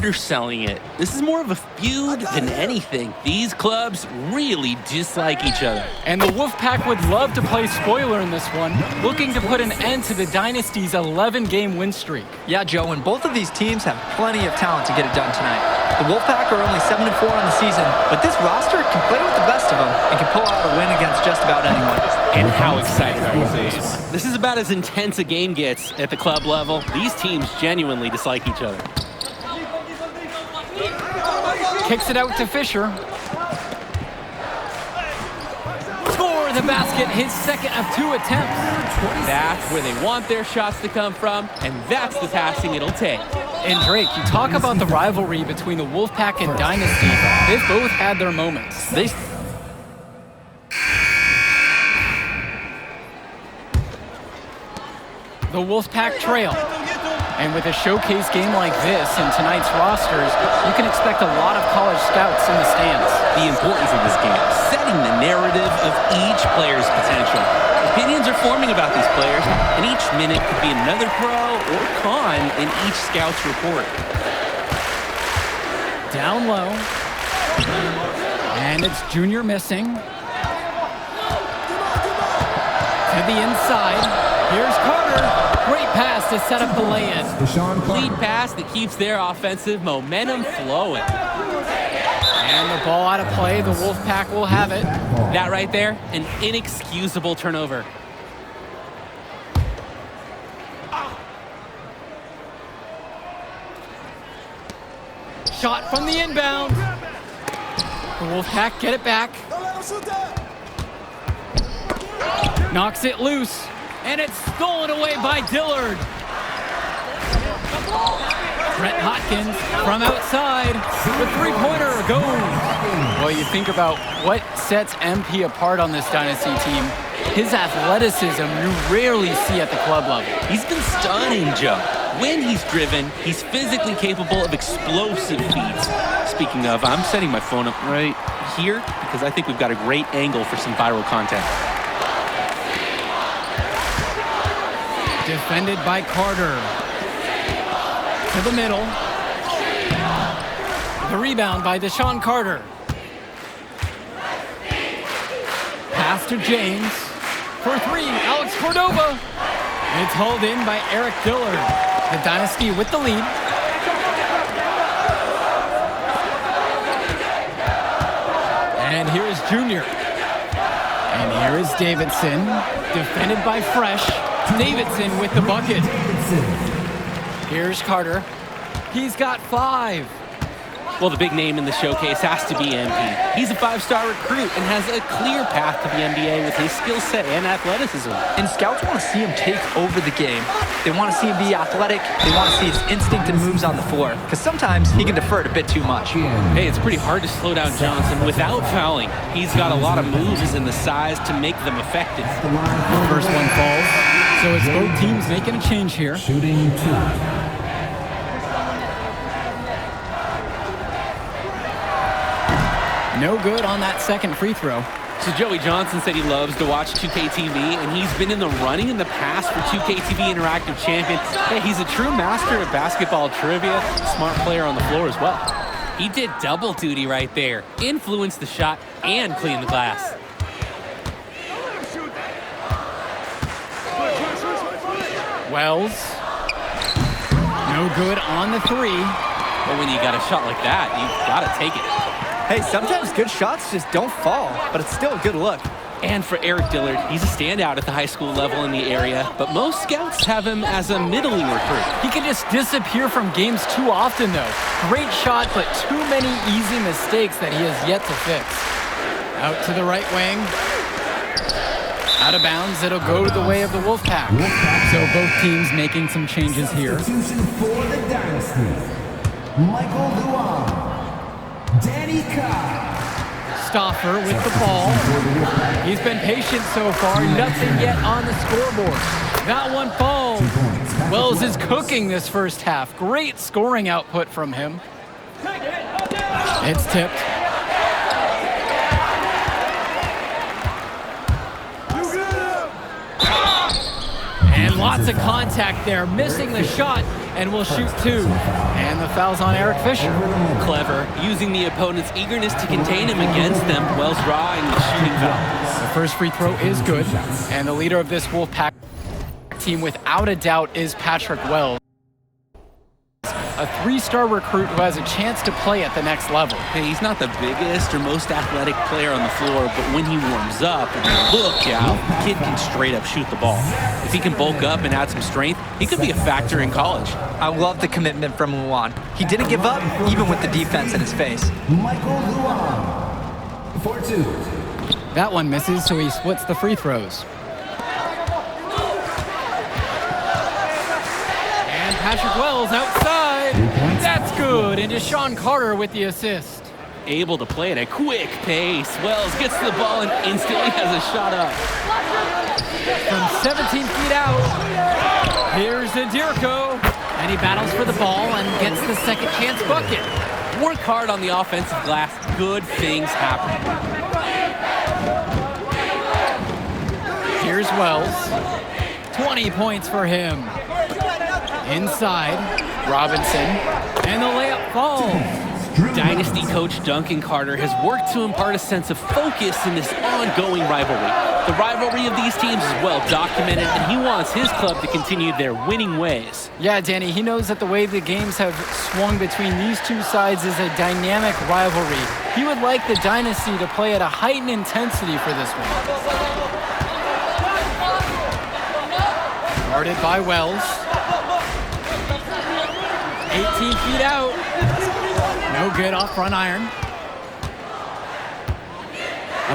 underselling it. This is more of a feud than anything. These clubs really dislike each other. And the Wolfpack would love to play spoiler in this one, looking to put an end to the Dynasty's 11-game win streak. Yeah, Joe, and both of these teams have plenty of talent to get it done tonight. The Wolfpack are only 7-4 on the season, but this roster can play with the best of them and can pull out a win against just about anyone. And how excited are you, fans? This is about as intense a game gets at the club level. These teams genuinely dislike each other. Kicks it out to Fisher. Score the basket, his second of 2 attempts. That's where they want their shots to come from, and that's the passing it'll take. And Drake, you talk about the rivalry between the Wolfpack and Dynasty. They've both had their moments. The Wolfpack trail. And with a showcase game like this in tonight's rosters, you can expect a lot of college scouts in the stands. The importance of this game, setting the narrative of each player's potential. Opinions are forming about these players, and each minute could be another pro or con in each scout's report. Down low. And it's Junior missing. To the inside. Here's Carter. Great pass to set up the lay-in. Lead pass that keeps their offensive momentum flowing. And the ball out of play. The Wolfpack will have it. That right there, an inexcusable turnover. Shot from the inbound. The Wolfpack get it back. Knocks it loose. And it's stolen away by Dillard. Brett Hotkins from outside. The three-pointer goes. Well, you think about what sets MP apart on this Dynasty team. His athleticism you rarely see at the club level. He's been stunning, Joe. When he's driven, he's physically capable of explosive feats. Speaking of, I'm setting my phone up right here because I think we've got a great angle for some viral content. Defended by Carter. To the middle. The rebound by Deshaun Carter. Pass to James. For 3, Alex Cordova. It's hauled in by Eric Dillard. The Dynasty with the lead. And here is Junior. And here is Davidson. Defended by Fresh. Davidson with the bucket. Here's Carter. He's got 5. Well, the big name in the showcase has to be MP. He's a 5-star recruit and has a clear path to the NBA with his skill set and athleticism. And scouts want to see him take over the game. They want to see him be athletic. They want to see his instinct and moves on the floor. Because sometimes he can defer it a bit too much. Hey, it's pretty hard to slow down Johnson without fouling. He's got a lot of moves and the size to make them effective. The first one falls. So it's both teams making a change here. Shooting 2. No good on that second free throw. So Joey Johnson said he loves to watch 2K TV, and he's been in the running in the past for 2K TV Interactive Champion. Hey, he's a true master of basketball trivia, smart player on the floor as well. He did double duty right there. Influenced the shot and cleaned the glass. Wells. No good on the 3. But when you got a shot like that, you've got to take it. Hey, sometimes good shots just don't fall, but it's still a good look. And for Eric Dillard, he's a standout at the high school level in the area, but most scouts have him as a middling recruit. He can just disappear from games too often, though. Great shot, but too many easy mistakes that he has yet to fix. Out to the right wing. Out of bounds, it'll go the way of the Wolfpack. So both teams making some changes here. Substitution for the Dynasty. Michael Luan. Danny Cobb. Stoffer with the ball. He's been patient so far. Nothing yet on the scoreboard. That one falls. Wells is cooking this first half. Great scoring output from him. It's tipped. And lots of contact there. Missing the shot. and will shoot 2. And the foul's on Eric Fisher. Clever, using the opponent's eagerness to contain him against them, Wells drawing the shooting foul. The first free throw is good, and the leader of this Wolfpack team, without a doubt, is Patrick Wells, a 3-star recruit who has a chance to play at the next level. Hey, he's not the biggest or most athletic player on the floor, but when he warms up, look out, the kid can straight up shoot the ball. If he can bulk up and add some strength, he could be a factor in college. I love the commitment from Luan. He didn't give up, even with the defense in his face. Michael Luan for 2. That one misses, so he splits the free throws. And Patrick Wells outside. That's good, and Deshaun Carter with the assist. Able to play at a quick pace. Wells gets the ball and instantly has a shot up. From 17 feet out, here's Adirko. And he battles for the ball and gets the second chance bucket. Work hard on the offensive glass. Good things happen. Here's Wells. 20 points for him. Inside, Robinson, and the layup falls. Dynasty coach Duncan Carter has worked to impart a sense of focus in this ongoing rivalry. The rivalry of these teams is well documented, and he wants his club to continue their winning ways. Yeah, Danny, he knows that the way the games have swung between these two sides is a dynamic rivalry. He would like the Dynasty to play at a heightened intensity for this one. Guarded by Wells. 18 feet out. No good off front iron.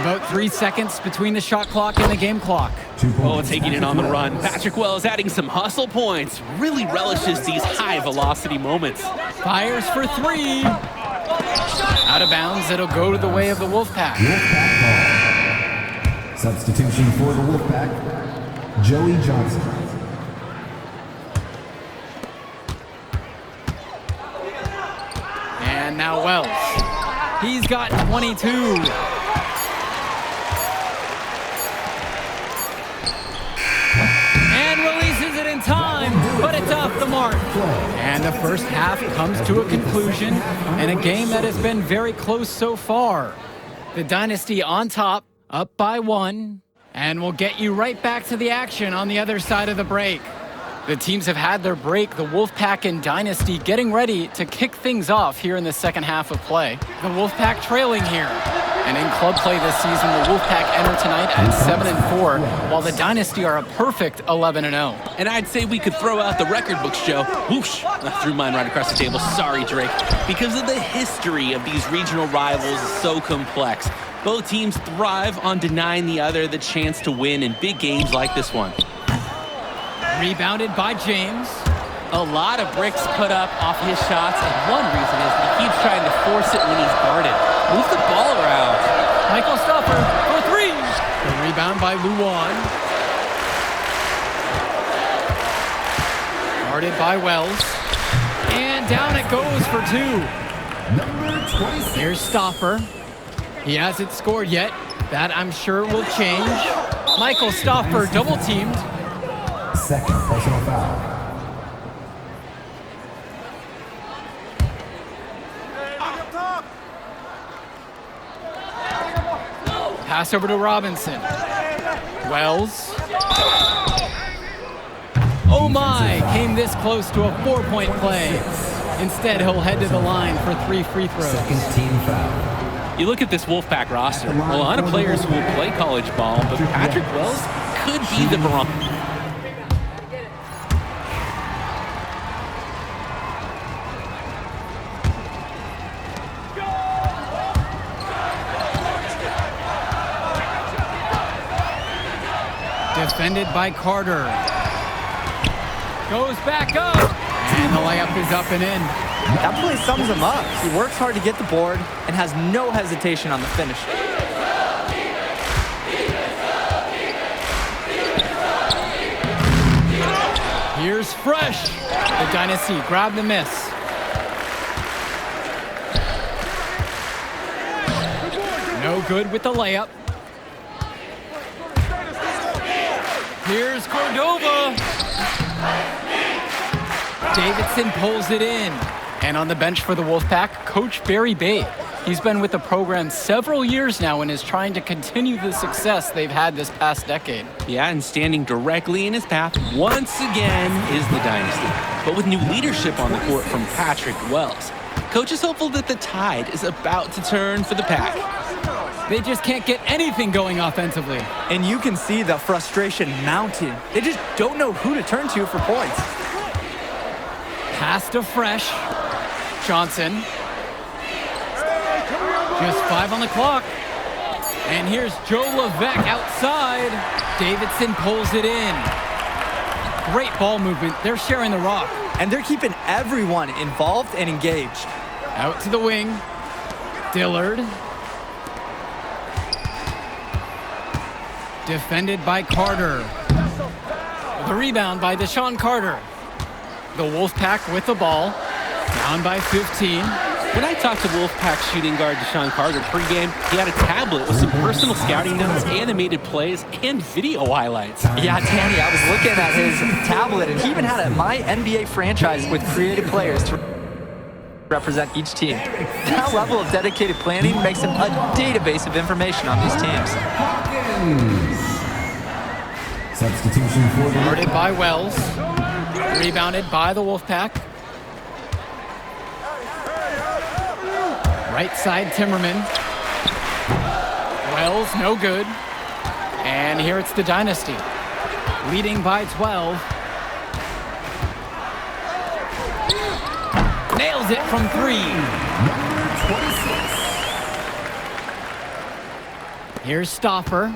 About 3 seconds between the shot clock and the game clock. Oh, taking it on the run. Patrick Wells adding some hustle points. Really relishes these high velocity moments. Fires for 3. Out of bounds, it'll go to the way of the Wolfpack. Wolfpack ball. Substitution for the Wolfpack, Joey Johnson. And now Wells. He's got 22. And releases it in time, but it's off the mark. And the first half comes to a conclusion in a game that has been very close so far. The Dynasty on top, up by 1, and we'll get you right back to the action on the other side of the break. The teams have had their break, the Wolfpack and Dynasty getting ready to kick things off here in the second half of play. The Wolfpack trailing here. And in club play this season, the Wolfpack enter tonight at 7-4, while the Dynasty are a perfect 11-0. And I'd say we could throw out the record books, Joe. Whoosh! I threw mine right across the table. Sorry, Drake. Because of the history of these regional rivals is so complex. Both teams thrive on denying the other the chance to win in big games like this one. Rebounded by James. A lot of bricks put up off his shots, and one reason is he keeps trying to force it when he's guarded. Move the ball around. Michael Stuffer for 3. The rebound by Luan. Guarded by Wells. And down it goes for 2. Number 26. Here's Stoffer. He hasn't scored yet. That, I'm sure, will change. Michael Stoffer double-teamed. Second personal foul. Pass over to Robinson. Wells. Oh my, came this close to a 4-point play. Instead, he'll head to the line for 3 free throws. Second team foul. You look at this Wolfpack roster, a lot of players who will play college ball, but Patrick Wells could be the barometer. Defended by Carter. Goes back up. And the layup is up and in. That play sums him up. He works hard to get the board and has no hesitation on the finish. Here's Fresh. The Dynasty grab the miss. No good with the layup. Here's Cordova. Davidson pulls it in. And on the bench for the Wolfpack, Coach Barry Bate. He's been with the program several years now and is trying to continue the success they've had this past decade. Yeah, and standing directly in his path once again is the Dynasty. But with new leadership on the court from Patrick Wells, Coach is hopeful that the tide is about to turn for the Pack. They just can't get anything going offensively. And you can see the frustration mounting. They just don't know who to turn to for points. Pass to Fresh. Johnson. Just 5 on the clock. And here's Joe Levesque outside. Davidson pulls it in. Great ball movement. They're sharing the rock. And they're keeping everyone involved and engaged. Out to the wing. Dillard. Defended by Carter. The rebound by Deshaun Carter. The Wolfpack with the ball. Down by 15. When I talked to Wolfpack shooting guard Deshaun Carter pregame, he had a tablet with some personal scouting notes, animated plays, and video highlights. Yeah, Danny, I was looking at his tablet, and he even had a My NBA franchise with creative players to represent each team. That level of dedicated planning makes him a database of information on these teams. Substitution for the Guarded by Wells. Rebounded by the Wolfpack. Right side, Timmerman. Wells, no good. And here it's the Dynasty. Leading by 12. Nails it from 3. number 26. Here's Stoffer.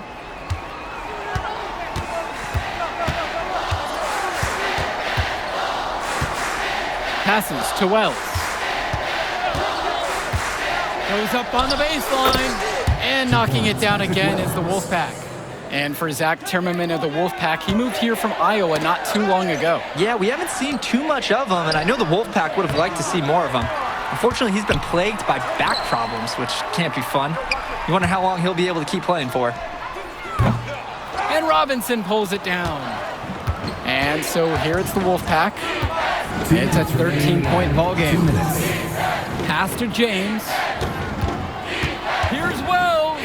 Passes to Wells. Goes up on the baseline. And knocking it down again is the Wolfpack. And for Zach Timmerman of the Wolfpack, he moved here from Iowa not too long ago. Yeah, we haven't seen too much of him, and I know the Wolfpack would have liked to see more of him. Unfortunately, he's been plagued by back problems, which can't be fun. You wonder how long he'll be able to keep playing for. And Robinson pulls it down. And so here it's the Wolfpack. It's a 13-point ball game. Pass to James. Here's Wells.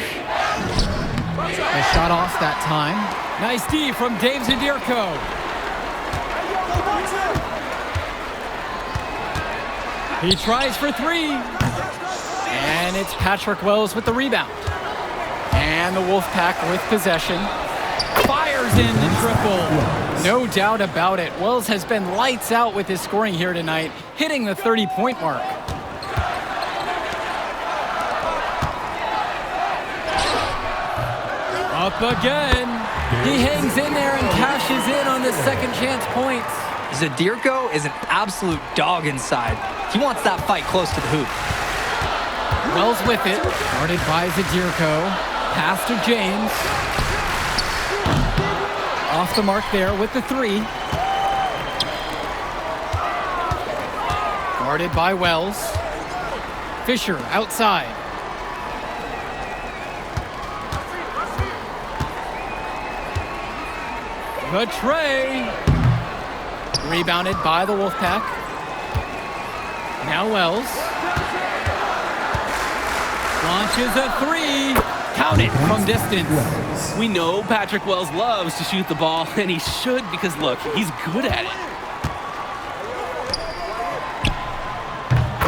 A shot off that time. Nice D from Dave Zadirko. He tries for 3. And it's Patrick Wells with the rebound. And the Wolfpack with possession. Fires in the triple. No doubt about it. Wells has been lights out with his scoring here tonight, hitting the 30-point mark. Up again. He hangs in there and cashes in on the second chance points. Zadirko is an absolute dog inside. He wants that fight close to the hoop. Wells with it. Guarded by Zadirko. Pass to James. Off the mark there with the 3. Guarded by Wells. Fisher outside. The tray. Rebounded by the Wolfpack. Now Wells. Launches a 3. Count it from distance. We know Patrick Wells loves to shoot the ball, and he should because, look, he's good at it.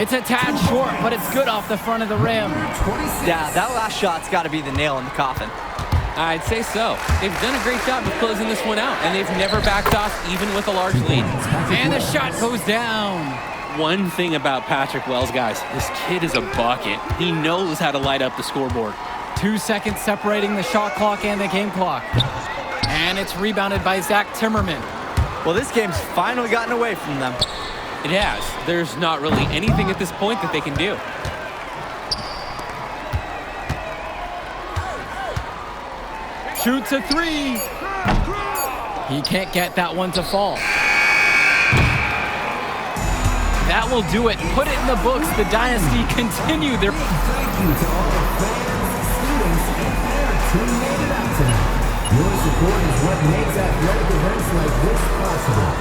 It's a tad short, but it's good off the front of the rim. Yeah, that last shot's got to be the nail in the coffin. I'd say so. They've done a great job of closing this one out, and they've never backed off even with a large lead. And the shot goes down. One thing about Patrick Wells, guys, this kid is a bucket. He knows how to light up the scoreboard. 2 seconds separating the shot clock and the game clock. And it's rebounded by Zach Timmerman. Well, this game's finally gotten away from them. It has. There's not really anything at this point that they can do. Shoots a 3. He can't get that one to fall. That will do it. Put it in the books. The Dynasty continue their... Thank you to all the fans, students, and their team made it out tonight. Your support is what makes athletic events like this possible.